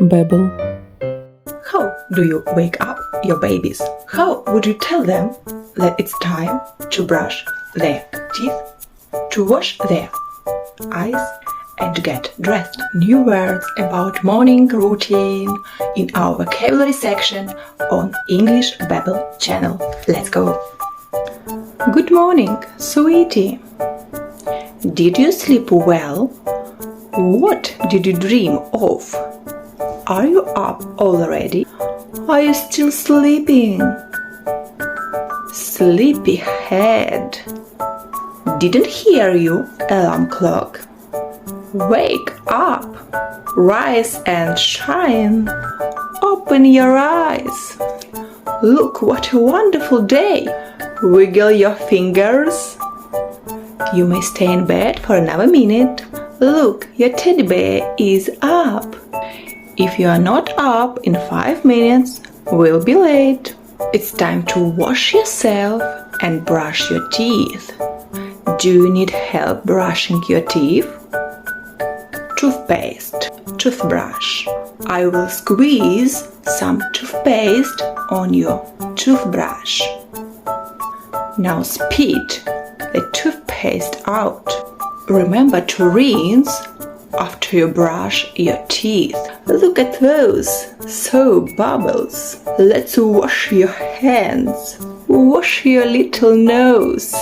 babble. How do you wake up your babies? How would you tell them that it's time to brush their teeth, to wash their eyes, and to get dressed? New words about morning routine in our vocabulary section on English Babble channel. Let's go! Good morning, sweetie. Did you sleep well? What did you dream of? Are you up already? Are you still sleeping? Sleepyhead. Didn't hear you, alarm clock. Wake up, rise and shine. Open your eyes. Look what a wonderful day. Wiggle your fingers. You may stay in bed for another minute. Look, your teddy bear is up. If you are not up in 5 minutes, we'll be late. It's time to wash yourself and brush your teeth. Do you need help brushing your teeth? Toothpaste, toothbrush. I will squeeze some toothpaste on your toothbrush. Now spit the toothpaste out. Remember to rinse after you brush your teeth. Look at those soap bubbles. Let's wash your hands. Wash your little nose.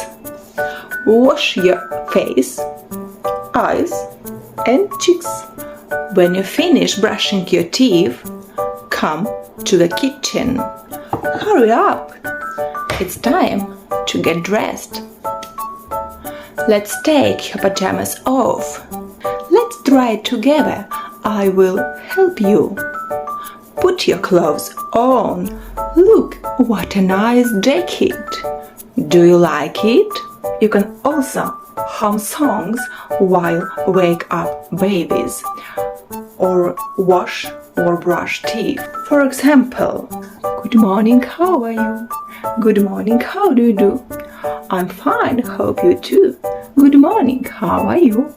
Wash your face, eyes, and cheeks. When you finish brushing your teeth, come to the kitchen. Hurry up! It's time to get dressed. Let's take your pajamas off. Let's try it together. I will help you. Put your clothes on. Look, what a nice jacket. Do you like it? You can also hum songs while wake up babies or wash or brush teeth. For example, good morning, how are you? Good morning, how do you do? I'm fine, hope you too. Good morning, how are you?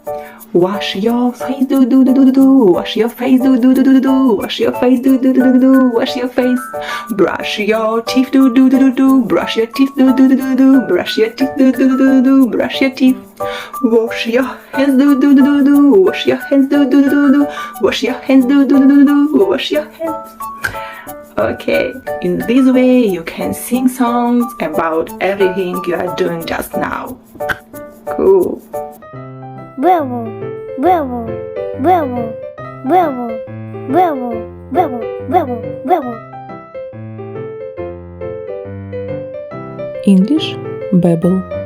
Wash your face, do do do do do do. Wash your face, do do do do do do. Wash your face, do do do do do do. Wash your face. Brush your teeth, do do do do do. Brush your teeth, do do do do do. Brush your teeth, do do do do do. Brush your teeth. Wash your hands, do do do do do. Wash your hands, do do do do do. Wash your hands, do do do do do. Wash your hands. Okay, in this way you can sing songs about everything you are doing just now. Cool. Babble, babble, babble, babble, babble, babble, babble, babble. English Babble.